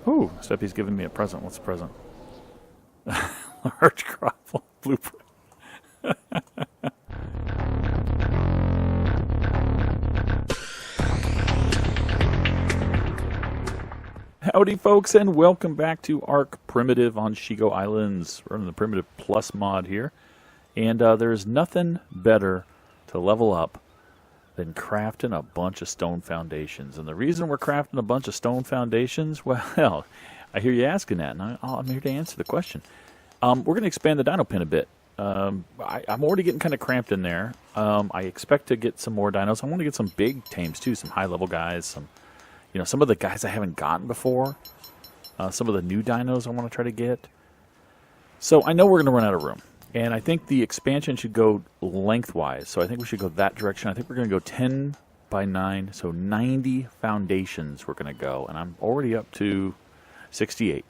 Ooh, Steppy's giving me a present. What's the present? Large crop blueprint. Howdy, folks, and welcome back to ARK Primitive on Shigoislands. We're in the Primitive Plus mod here, and there's nothing better to level up than crafting a bunch of stone foundations. And the reason we're crafting a bunch of stone foundations, well, I hear you asking that, and I'm here to answer the question. We're going to expand the Dino pen a bit. I'm already getting kind of cramped in there. I expect to get some more dinos. I want to get some big tames too, some high-level guys, some of the guys I haven't gotten before. Some of the new dinos I want to try to get. So I know we're going to run out of room. And I think the expansion should go lengthwise. So I think we should go that direction. I think we're going to go 10 by 9. So 90 foundations we're going to go. And I'm already up to 68.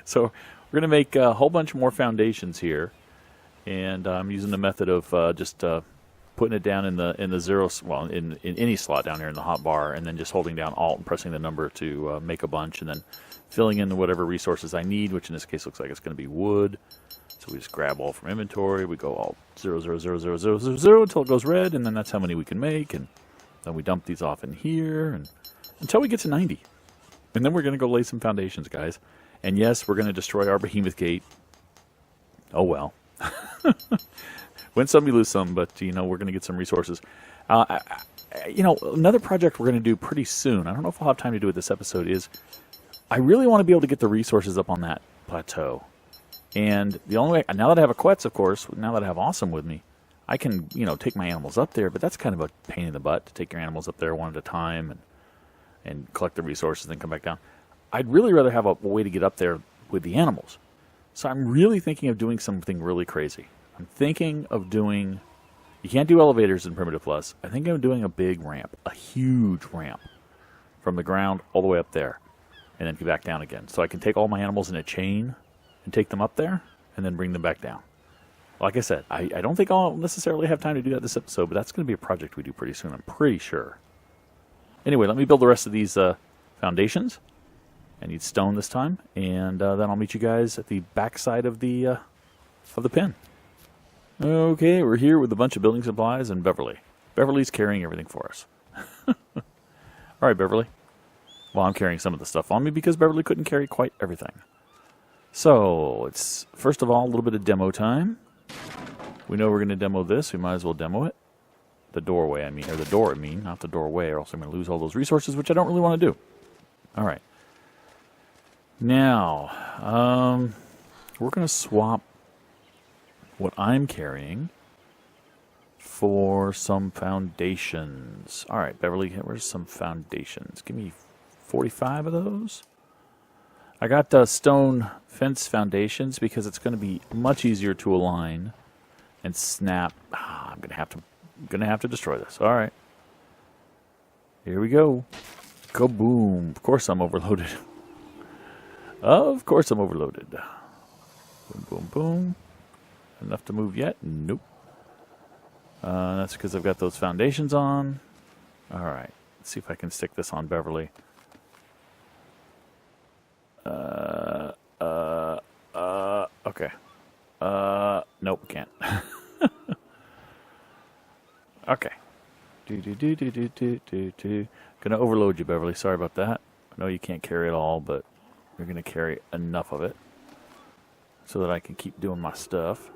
So we're going to make a whole bunch more foundations here. And I'm using the method of just putting it down in the zero, well, in any slot down here in the hotbar, and then just holding down Alt and pressing the number to make a bunch, and then filling in whatever resources I need, which in this case looks like it's going to be wood. So we just grab all from inventory. We go Alt 0, 0, 0, 0, 0, 0, 0 until it goes red, and then that's how many we can make, and then we dump these off in here and until we get to 90. And then we're going to go lay some foundations, guys. And yes, we're going to destroy our behemoth gate. Oh well. Win some, you lose some, but, we're going to get some resources. Another project we're going to do pretty soon, I don't know if I'll have time to do it this episode, is I really want to be able to get the resources up on that plateau. And the only way, now that I have a Quetz, of course, now that I have Awesome with me, I can, take my animals up there, but that's kind of a pain in the butt to take your animals up there one at a time and collect the resources and then come back down. I'd really rather have a way to get up there with the animals. So I'm really thinking of doing something really crazy. I'm thinking of doing, you can't do elevators in Primitive Plus. I think I'm doing a big ramp, a huge ramp from the ground all the way up there and then back down again. So I can take all my animals in a chain and take them up there and then bring them back down. Like I said, I don't think I'll necessarily have time to do that this episode, but that's going to be a project we do pretty soon, I'm pretty sure. Anyway, let me build the rest of these foundations. I need stone this time, and then I'll meet you guys at the backside of the pen. Okay, we're here with a bunch of building supplies and Beverly. Beverly's carrying everything for us. All right, Beverly. Well, I'm carrying some of the stuff on me because Beverly couldn't carry quite everything. So, it's, first of all, a little bit of demo time. We know we're going to demo this. We might as well demo it. The doorway, I mean. Or the door, I mean. Not the doorway, or else I'm going to lose all those resources, which I don't really want to do. All right. Now, we're going to swap what I'm carrying for some foundations. All right, Beverly, where's some foundations? Give me 45 of those. I got stone fence foundations because it's going to be much easier to align and snap. I'm going to have to destroy this. All right. Here we go. Kaboom. Of course I'm overloaded. Of course I'm overloaded. Boom, boom, boom. Enough to move yet? Nope. That's because I've got those foundations on. All right. Let's see if I can stick this on Beverly. Okay. Nope, can't. Okay. Gonna overload you, Beverly. Sorry about that. I know you can't carry it all, but you're gonna carry enough of it so that I can keep doing my stuff.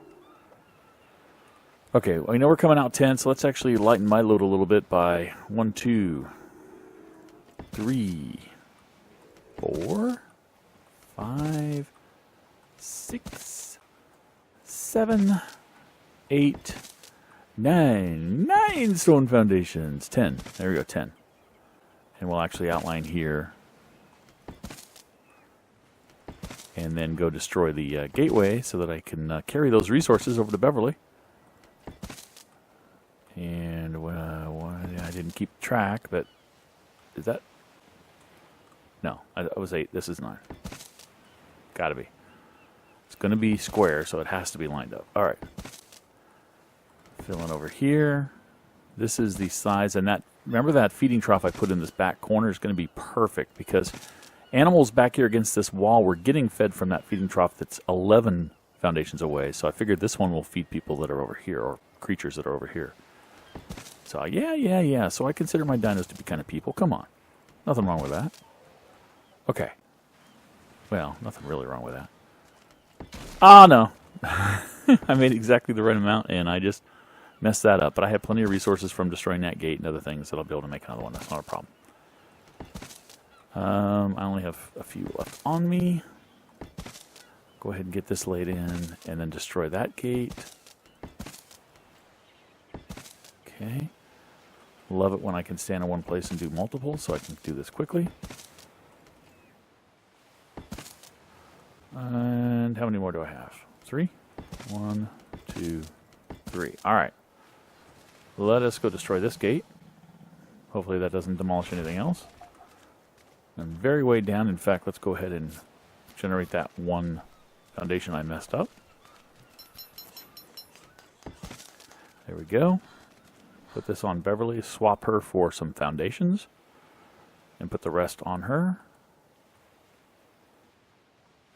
Okay, well, I know we're coming out 10, so let's actually lighten my load a little bit by 1, 2, 3, 4, 5, 6, 7, 8, 9. 9 stone foundations. 10. There we go, 10. And we'll actually outline here. And then go destroy the gateway so that I can carry those resources over to Beverly. And I didn't keep track, but is that? No, I was 8. This is 9. Gotta be. It's going to be square, so it has to be lined up. All right. Filling over here. This is the size, and that, remember that feeding trough I put in this back corner is going to be perfect because animals back here against this wall were getting fed from that feeding trough that's 11 foundations away. So I figured this one will feed people that are over here, or creatures that are over here. So yeah. So I consider my dinos to be kind of people. Come on. Nothing wrong with that. Okay. Well, nothing really wrong with that. Ah, no. I made exactly the right amount, and I just messed that up. But I have plenty of resources from destroying that gate and other things that I'll be able to make another one. That's not a problem. I only have a few left on me. Go ahead and get this laid in, and then destroy that gate. Okay. Love it when I can stand in one place and do multiple, so I can do this quickly. And how many more do I have? 3? 1, 2, 3. All right. Let us go destroy this gate. Hopefully that doesn't demolish anything else. I'm very way down. In fact, let's go ahead and generate that one foundation I messed up. There we go. Put this on Beverly, swap her for some foundations, and put the rest on her.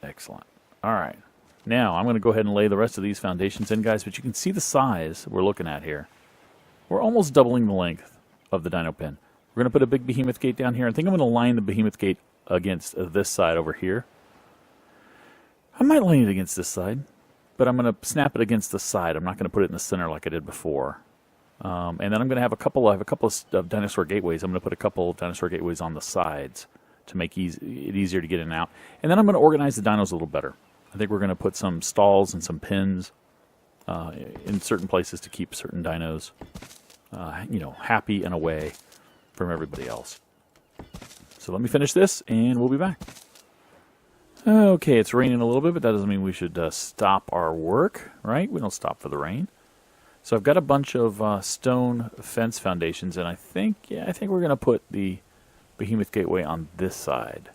Excellent. All right. Now, I'm going to go ahead and lay the rest of these foundations in, guys, but you can see the size we're looking at here. We're almost doubling the length of the dino pen. We're going to put a big behemoth gate down here. I think I'm going to line the behemoth gate against this side over here. I might line it against this side, but I'm going to snap it against the side. I'm not going to put it in the center like I did before. And then I'm going to have a couple of dinosaur gateways. I'm going to put a couple of dinosaur gateways on the sides to make it easier to get in and out. And then I'm going to organize the dinos a little better. I think we're going to put some stalls and some pins in certain places to keep certain dinos, happy and away from everybody else. So let me finish this, and we'll be back. Okay, it's raining a little bit, but that doesn't mean we should stop our work, right? We don't stop for the rain. So I've got a bunch of stone fence foundations, and I think we're going to put the behemoth gateway on this side.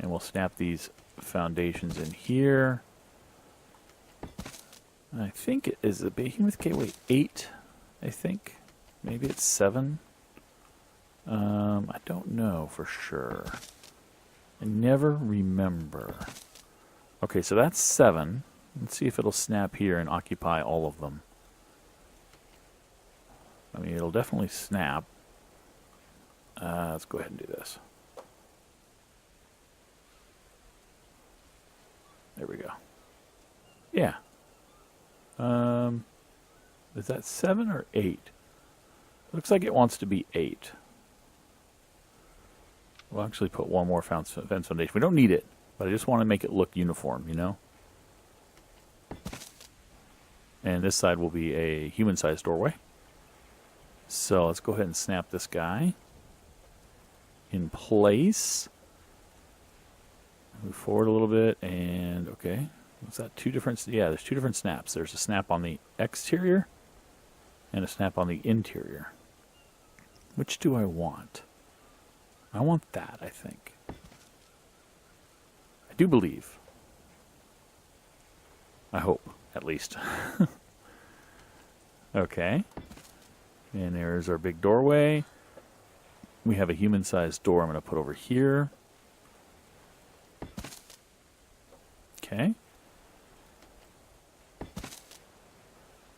And we'll snap these foundations in here. I think it is the behemoth gateway 8, I think. Maybe it's 7. I don't know for sure. I never remember. Okay, so that's 7. Let's see if it'll snap here and occupy all of them. I mean, it'll definitely snap. Let's go ahead and do this. There we go. Yeah. Is that 7 or 8? Looks like it wants to be 8. We'll actually put one more fence foundation. We don't need it, but I just want to make it look uniform, you know? And this side will be a human-sized doorway. So let's go ahead and snap this guy in place. Move forward a little bit, and okay. Was that 2 different? Yeah, there's 2 different snaps. There's a snap on the exterior and a snap on the interior. Which do I want? I want that, I think. I do believe. I hope, at least. Okay. And there's our big doorway. We have a human-sized door I'm going to put over here. Okay.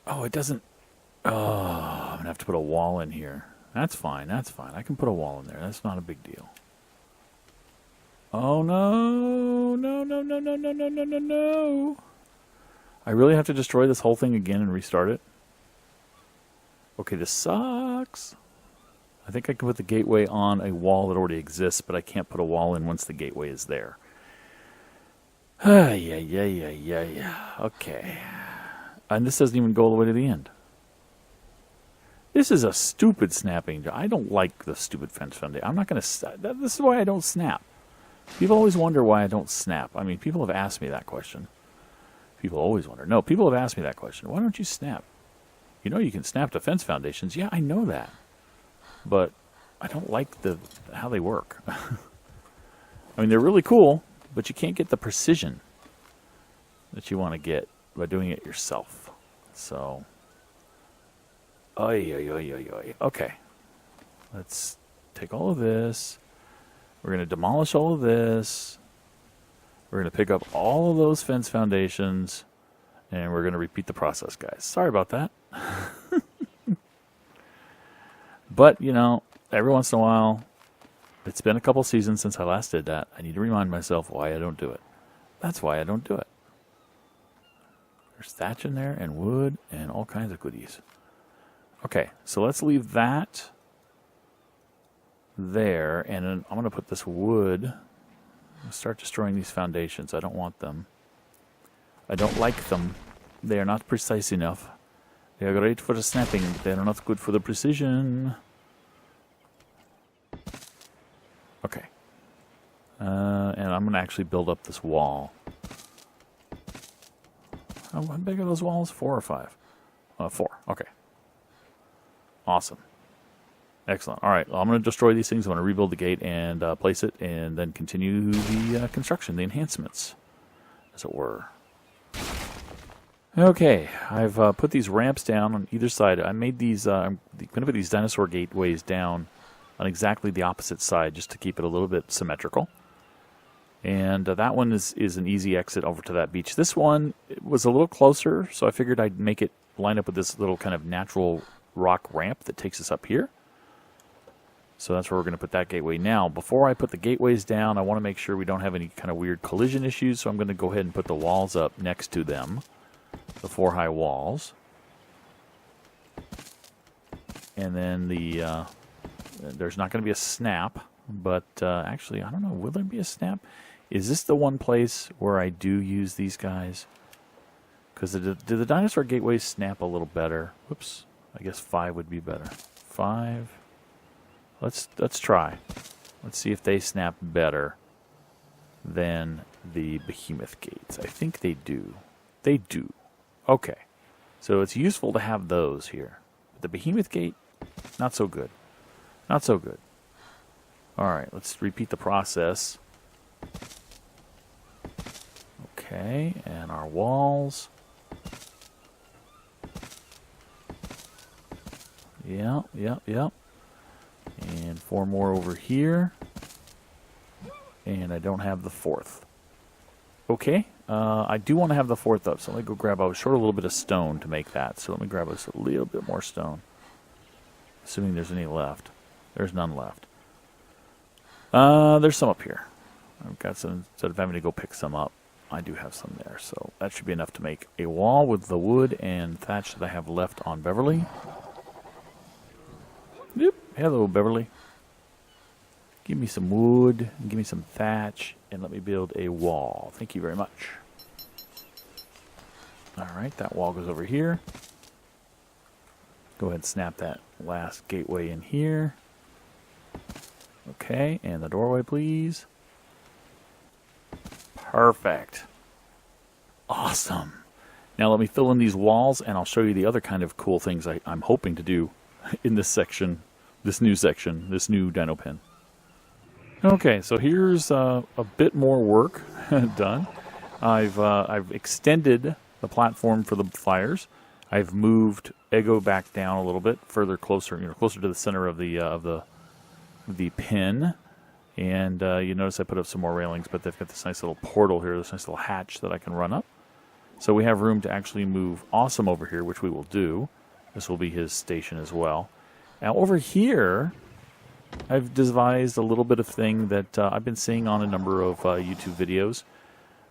Oh, it doesn't... Oh, I'm going to have to put a wall in here. That's fine, that's fine. I can put a wall in there. That's not a big deal. Oh, no. No, no, no, no, no, no, no, no, no. I really have to destroy this whole thing again and restart it? Okay, this sucks. I think I can put the gateway on a wall that already exists, but I can't put a wall in once the gateway is there. Yeah. Okay. And this doesn't even go all the way to the end. This is a stupid snapping. I don't like the stupid fence foundation. I'm not going to... This is why I don't snap. People always wonder why I don't snap. I mean, people have asked me that question. People always wonder. No, people have asked me that question. Why don't you snap? You know you can snap to fence foundations. Yeah, I know that. But I don't like how they work. I mean, they're really cool, but you can't get the precision that you want to get by doing it yourself. So... Okay. Let's take all of this. We're going to demolish all of this. We're going to pick up all of those fence foundations. And we're going to repeat the process, guys. Sorry about that. But, you know, every once in a while, it's been a couple seasons since I last did that. I need to remind myself why I don't do it. That's why I don't do it. There's thatch in there and wood and all kinds of goodies. Okay, so let's leave that there. And then I'm going to put this wood. Start destroying these foundations. I don't want them. I don't like them. They are not precise enough. They are great for the snapping, but they are not good for the precision. Okay. And I'm going to actually build up this wall. How big are those walls? 4 or 5? 4. Okay. Awesome. Excellent. All right. Well, I'm going to destroy these things. I'm going to rebuild the gate and place it, and then continue the construction, the enhancements, as it were. Okay. I've put these ramps down on either side. I made these. I'm going to put these dinosaur gateways down on exactly the opposite side, just to keep it a little bit symmetrical. And that one is an easy exit over to that beach. This one was a little closer, so I figured I'd make it line up with this little kind of natural rock ramp that takes us up here. So that's where we're going to put that gateway now. Before I put the gateways down, I want to make sure we don't have any kind of weird collision issues, so I'm going to go ahead and put the walls up next to them, the 4 high walls. And then there's not going to be a snap, but actually, I don't know, will there be a snap? Is this the one place where I do use these guys? Because do the dinosaur gateways snap a little better? Whoops, I guess 5 would be better. 5. Let's try. Let's see if they snap better than the behemoth gates. I think they do. They do. Okay. So it's useful to have those here. But the behemoth gate, not so good. Not so good. Alright, let's repeat the process. Okay, and our walls. Yeah. And 4 more over here. And I don't have the 4th. Okay, I do want to have the 4th up, so let me go grab, I was short a little bit of stone to make that, so let me grab us a little bit more stone. Assuming there's any left. There's none left. There's some up here. I've got some, instead of having to go pick some up, I do have some there, so that should be enough to make a wall with the wood and thatch that I have left on Beverly. Yep. Hello, Beverly. Give me some wood, give me some thatch, and let me build a wall. Thank you very much. Alright, that wall goes over here. Go ahead and snap that last gateway in here. Okay, and the doorway, please. Perfect. Awesome. Now let me fill in these walls, and I'll show you the other kind of cool things I'm hoping to do in this section, this new section, this new dino pen. Okay, so here's a bit more work done. I've extended the platform for the fires. I've moved Ego back down a little bit further, closer to the center of the pin. And you notice I put up some more railings, but they've got this nice little portal here, this nice little hatch that I can run up. So we have room to actually move Awesome over here, which we will do. This will be his station as well. Now over here, I've devised a little bit of thing that I've been seeing on a number of YouTube videos.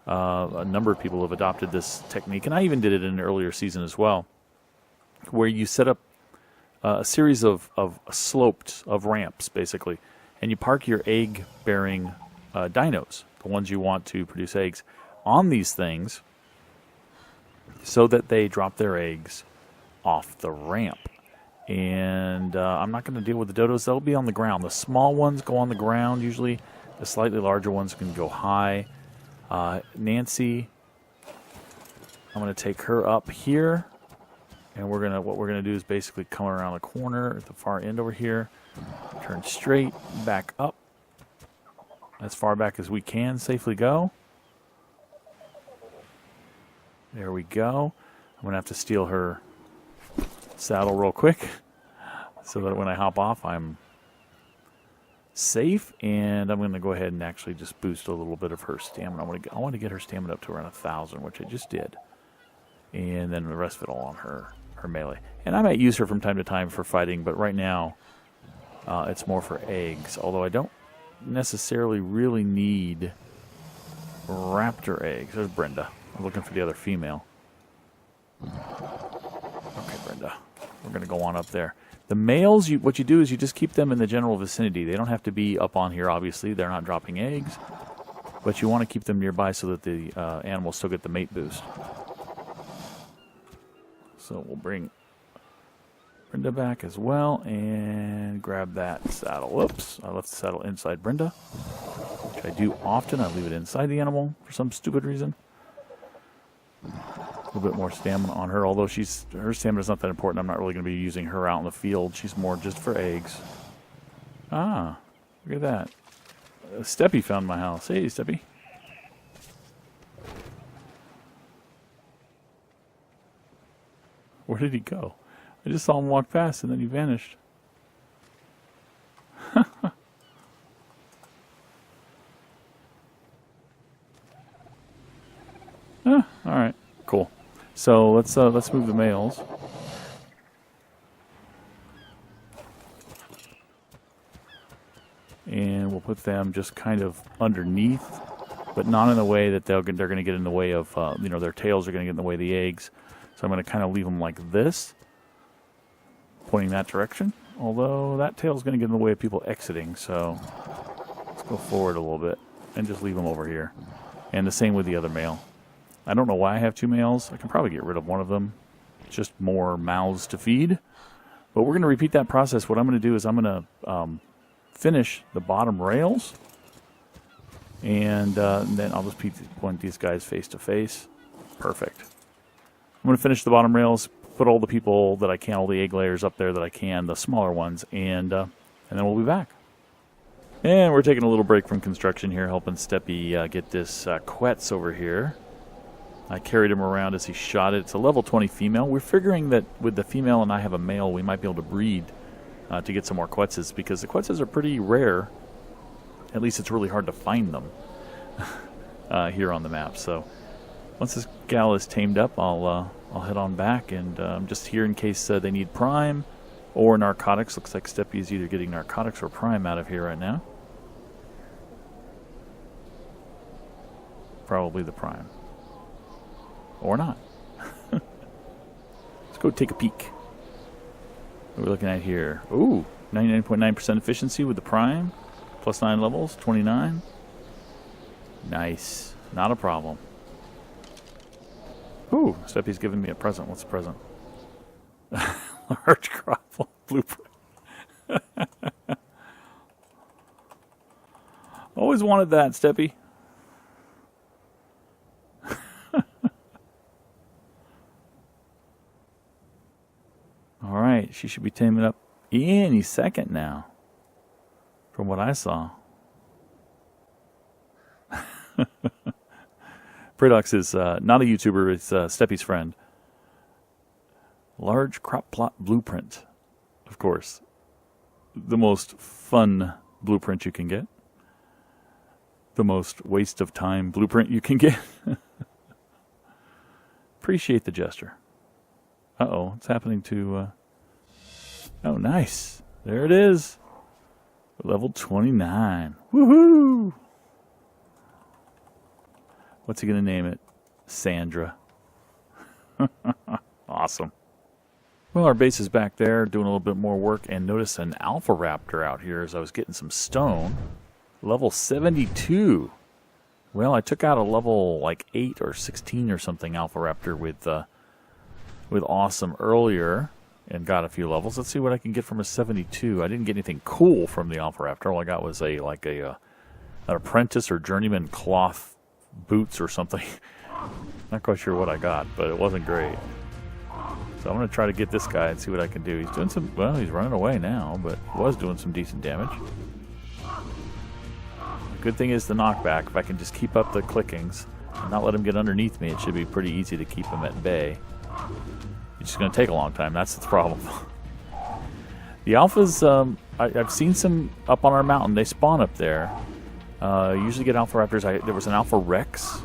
A number of people have adopted this technique, and I even did it in an earlier season as well, where you set up a series of sloped ramps, basically, and you park your egg-bearing dinos, the ones you want to produce eggs, on these things so that they drop their eggs off the ramp. And I'm not going to deal with the dodos. They'll be on the ground. The small ones go on the ground usually. The slightly larger ones can go high. Nancy, I'm going to take her up here. And what we're going to do is basically come around the corner at the far end over here. Turn straight, back up. As far back as we can safely go. There we go. I'm going to have to steal her saddle real quick so that when I hop off I'm safe, and I'm going to go ahead and actually just boost a little bit of her stamina. I want to get her stamina up to around 1,000, which I just did. And then the rest of it all on her melee. And I might use her from time to time for fighting, but right now it's more for eggs. Although I don't necessarily really need raptor eggs. There's Brenda. I'm looking for the other female. Okay, Brenda. We're going to go on up there. The males, what you do is you just keep them in the general vicinity. They don't have to be up on here, obviously. They're not dropping eggs. But you want to keep them nearby so that the animals still get the mate boost. So we'll bring Brenda back as well and grab that saddle. Whoops, I left the saddle inside Brenda, which I do often. I leave it inside the animal for some stupid reason. A little bit more stamina on her, although her stamina is not that important. I'm not really going to be using her out in the field. She's more just for eggs. Ah, look at that. Steppy found my house. Hey, Steppy. Where did he go? I just saw him walk past and then he vanished. Alright, cool. So let's move the males. And we'll put them just kind of underneath, but not in the way that they're going to get in the way of, their tails are going to get in the way of the eggs. So I'm going to kind of leave them like this, pointing that direction. Although that tail's going to get in the way of people exiting, so let's go forward a little bit and just leave them over here. And the same with the other male. I don't know why I have two males. I can probably get rid of one of them. It's just more mouths to feed. But we're going to repeat that process. What I'm going to do is I'm going to finish the bottom rails. And then I'll just point these guys face to face. Perfect. I'm going to finish the bottom rails, put all the people that I can, all the egg layers up there that I can, the smaller ones, and then we'll be back. And we're taking a little break from construction here, helping Steppy get this Quetz over here. I carried him around as he shot it. It's a level 20 female. We're figuring that with the female and I have a male, we might be able to breed to get some more Quetzes, because the Quetzes are pretty rare. At least it's really hard to find them here on the map. So once this gal is tamed up, I'll head on back, and I'm just here in case they need prime or narcotics. Looks like Steppy is either getting narcotics or prime out of here right now. Probably the prime. Or not. Let's go take a peek. What are we looking at here? Ooh, 99.9% efficiency with the prime. Plus 9 levels, 29. Nice. Not a problem. Ooh, Steppy's giving me a present. What's the present? Large crop blueprint. Always wanted that, Steppy. Alright, she should be taming up any second now, from what I saw. Predox is not a YouTuber, it's Steppy's friend. Large crop plot blueprint. Of course. The most fun blueprint you can get. The most waste of time blueprint you can get. Appreciate the gesture. Uh-oh, it's happening to... Oh, nice. There it is. Level 29. Woohoo! What's he going to name it? Sandra. Awesome. Well, our base is back there doing a little bit more work, and notice an alpha raptor out here as I was getting some stone. Level 72. Well, I took out a level like 8 or 16 or something alpha raptor with awesome earlier and got a few levels. Let's see what I can get from a 72. I didn't get anything cool from the alpha raptor. All I got was an apprentice or journeyman cloth boots or something. Not quite sure what I got, but it wasn't great. So I'm going to try to get this guy and see what I can do. He's doing some, well, he's running away now, but he was doing some decent damage. The good thing is the knockback. If I can just keep up the clickings and not let him get underneath me, it should be pretty easy to keep him at bay. It's just going to take a long time. That's the problem. The alphas, I've seen some up on our mountain. They spawn up there. Usually get alpha raptors. There was an alpha rex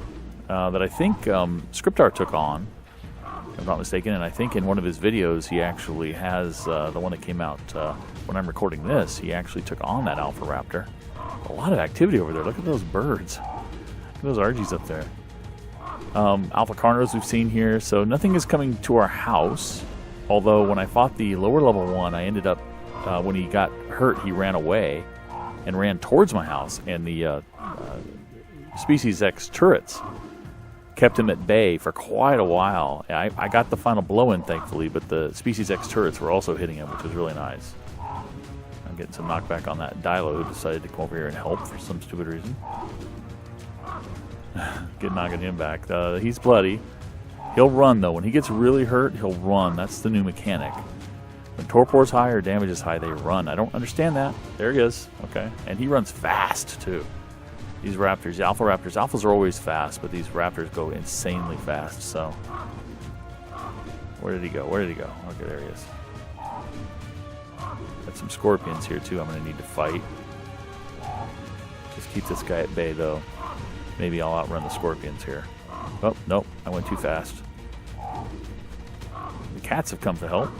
that I think Scriptar took on, if I'm not mistaken, and I think in one of his videos he actually has the one that came out when I'm recording this. He actually took on that alpha raptor. A lot of activity over there. Look at those birds. Look at those Argies up there. Alpha Carnos we've seen here, so nothing is coming to our house. Although when I fought the lower level one, I ended up when he got hurt, he ran away and ran towards my house, and the Species X turrets kept him at bay for quite a while. I got the final blow in, thankfully, but the Species X turrets were also hitting him, which was really nice. I'm getting some knockback on that Dilo, who decided to come over here and help for some stupid reason. Get knocking him back. He's bloody. He'll run, though. When he gets really hurt, he'll run. That's the new mechanic. When torpor is high or damage is high, they run. I don't understand that. There he is. Okay. And he runs fast, too. These raptors, the alpha raptors, alphas are always fast, but these raptors go insanely fast, so. Where did he go? Where did he go? Okay, there he is. Got some scorpions here, too, I'm going to need to fight. Just keep this guy at bay, though. Maybe I'll outrun the scorpions here. Oh, nope, I went too fast. The cats have come to help.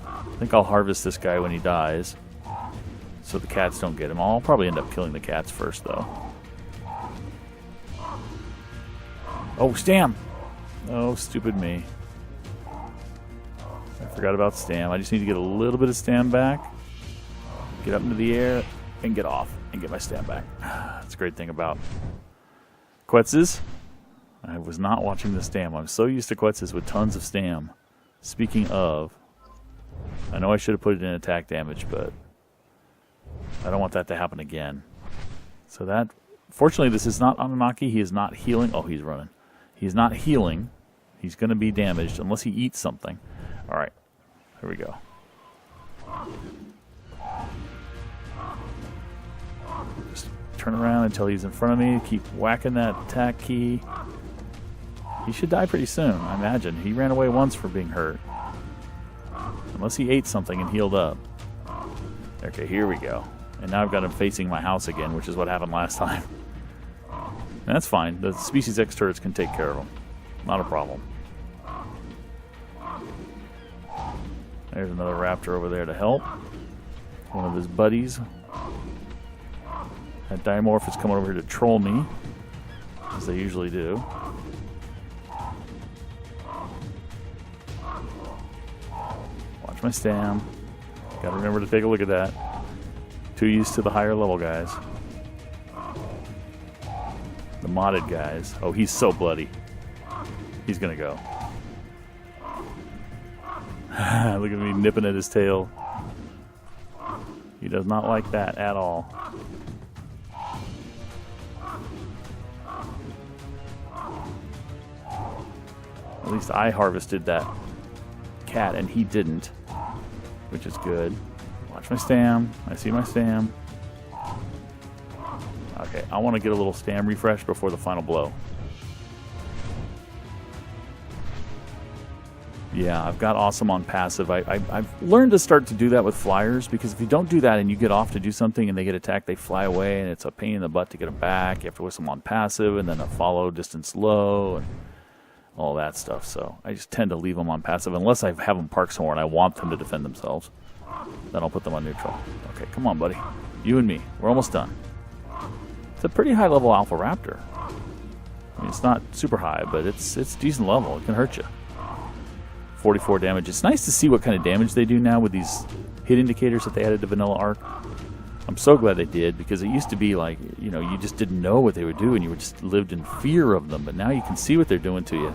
I think I'll harvest this guy when he dies, so the cats don't get him. I'll probably end up killing the cats first, though. Oh, Stam! Oh, stupid me. I forgot about Stam. I just need to get a little bit of Stam back, get up into the air, and get off, and get my Stam back. That's a great thing about Quetzes. I was not watching the Stam. I'm so used to Quetzes with tons of Stam. Speaking of, I know I should have put it in attack damage, but I don't want that to happen again. So that, fortunately, this is not Anunnaki. He is not healing. Oh, he's running. He's not healing. He's going to be damaged unless he eats something. All right, here we go. Just turn around until he's in front of me. Keep whacking that attack key. He should die pretty soon, I imagine. He ran away once for being hurt. Unless he ate something and healed up. Okay, here we go. And now I've got him facing my house again, which is what happened last time. And that's fine. The Species X turrets can take care of him. Not a problem. There's another raptor over there to help. One of his buddies. That Dimorph is coming over here to troll me, as they usually do. Watch my Stam. Gotta remember to take a look at that. Too used to the higher level guys. The modded guys. Oh, he's so bloody. He's gonna go. Look at me nipping at his tail. He does not like that at all. At least I harvested that cat and he didn't, which is good. Watch my Stam. I see my Stam. Okay, I want to get a little Stam refresh before the final blow. Yeah, I've got awesome on passive. I've learned to start to do that with flyers, because if you don't do that and you get off to do something and they get attacked, they fly away, and it's a pain in the butt to get them back. You have to whistle them on passive, and then a follow distance low, and all that stuff. So I just tend to leave them on passive unless I have them parked somewhere and I want them to defend themselves. Then I'll put them on neutral. Okay, come on, buddy. You and me. We're almost done. It's a pretty high level Alpha Raptor. I mean, it's not super high, but it's decent level. It can hurt you. 44 damage. It's nice to see what kind of damage they do now with these hit indicators that they added to Vanilla ARK. I'm so glad they did, because it used to be like, you know, you just didn't know what they would do and you just lived in fear of them. But now you can see what they're doing to you,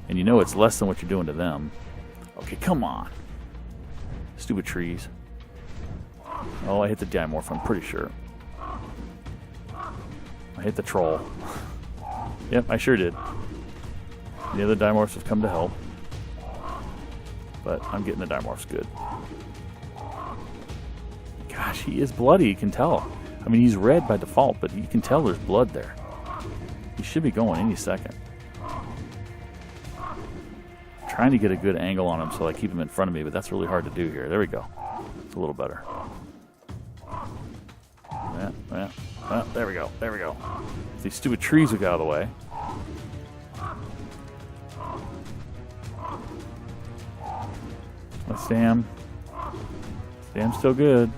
and you know it's less than what you're doing to them. Okay, come on. Stupid trees. Oh, I hit the Dimorph, I'm pretty sure. I hit the troll. Yep, I sure did. The other Dimorphs have come to help. But I'm getting the Dimorphs good. Gosh, he is bloody, you can tell. I mean, he's red by default, but you can tell there's blood there. He should be going any second. Trying to get a good angle on him so I keep him in front of me, but that's really hard to do here. There we go. It's a little better. There we go. There we go. These stupid trees we got out of the way. Let's Sam. Sam's still good.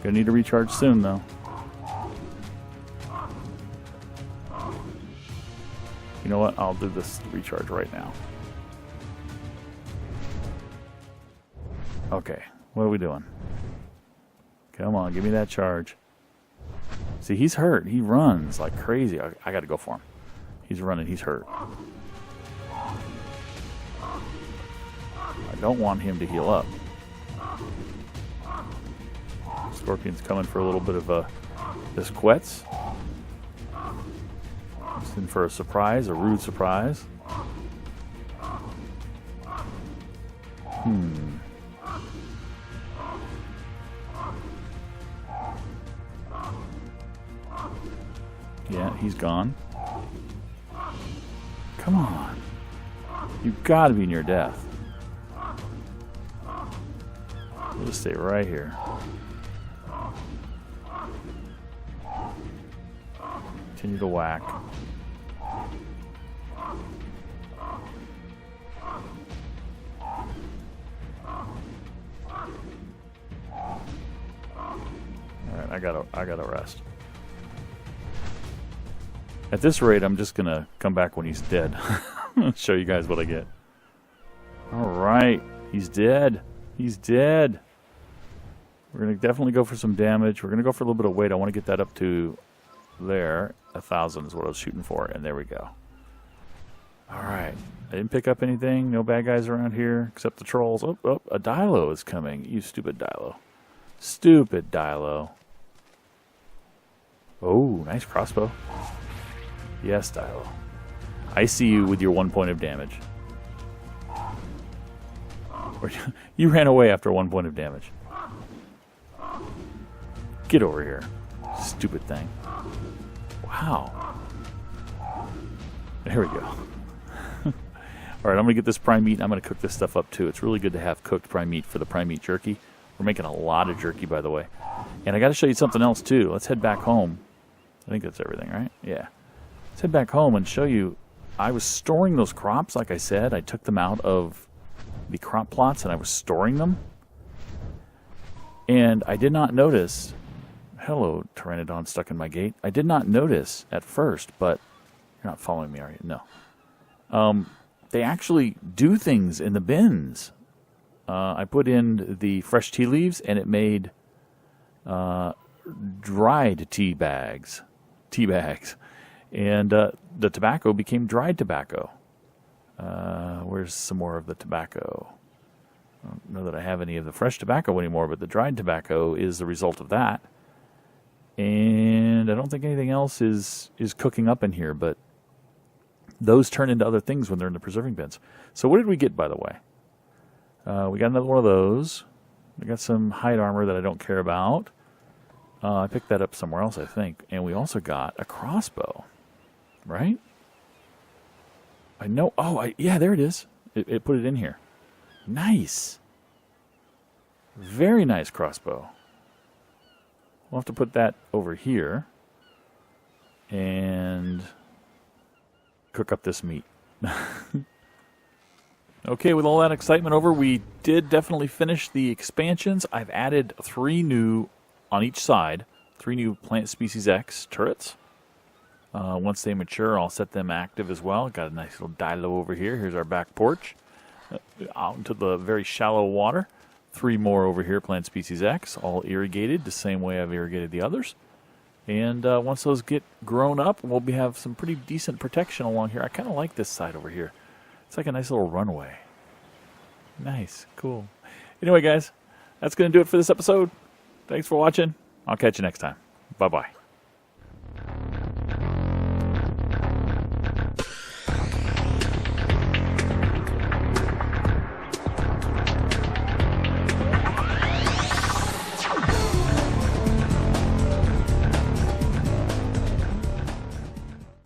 Gonna need to recharge soon, though. You know what? I'll do this recharge right now. Okay, what are we doing? Come on, give me that charge. See, he's hurt. He runs like crazy. I got to go for him. He's running. He's hurt. I don't want him to heal up. Scorpion's coming for a little bit of this Quetz. Just in for a surprise, a rude surprise. Yeah, he's gone. Come on. You've got to be near death. We'll just stay right here. Continue to whack. Alright, I gotta rest. At this rate, I'm just gonna come back when he's dead. Show you guys what I get. Alright, he's dead. He's dead. We're gonna definitely go for some damage. We're gonna go for a little bit of weight. I want to get that up to there. 1,000 is what I was shooting for, and there we go. Alright. I didn't pick up anything. No bad guys around here, except the trolls. Oh, a Dilo is coming. You stupid Dilo. Stupid Dilo. Oh, nice crossbow. Yes, Dilo. I see you with your 1 point of damage. You ran away after 1 point of damage. Get over here. Stupid thing. Wow. There we go. Alright, I'm going to get this prime meat. I'm going to cook this stuff up too. It's really good to have cooked prime meat for the prime meat jerky. We're making a lot of jerky, by the way. And I got to show you something else too. Let's head back home. I think that's everything, right? Yeah. Let's head back home and show you. I was storing those crops, like I said. I took them out of the crop plots and I was storing them. And I did not notice. Hello, Pteranodon stuck in my gate. I did not notice at first, but you're not following me, are you? No. They actually do things in the bins. I put in the fresh tea leaves and it made dried tea bags. And the tobacco became dried tobacco. Where's some more of the tobacco? I don't know that I have any of the fresh tobacco anymore, but the dried tobacco is the result of that. And I don't think anything else is cooking up in here, but those turn into other things when they're in the preserving bins. So what did we get, by the way? We got another one of those. We got some hide armor that I don't care about. I picked that up somewhere else, I think. And we also got a crossbow. Right? I know. Oh, yeah, there it is. It put it in here. Nice. Very nice crossbow. We'll have to put that over here. And cook up this meat. Okay, with all that excitement over, we did definitely finish the expansions. I've added 3 new on each side, 3 new Plant Species X turrets. Once they mature, I'll set them active as well. Got a nice little Dilo over here. Here's our back porch. Out into the very shallow water. 3 more over here, Plant Species X, all irrigated the same way I've irrigated the others. And once those get grown up, we'll have some pretty decent protection along here. I kind of like this side over here. It's like a nice little runway. Nice. Cool. Anyway, guys, that's going to do it for this episode. Thanks for watching. I'll catch you next time. Bye-bye.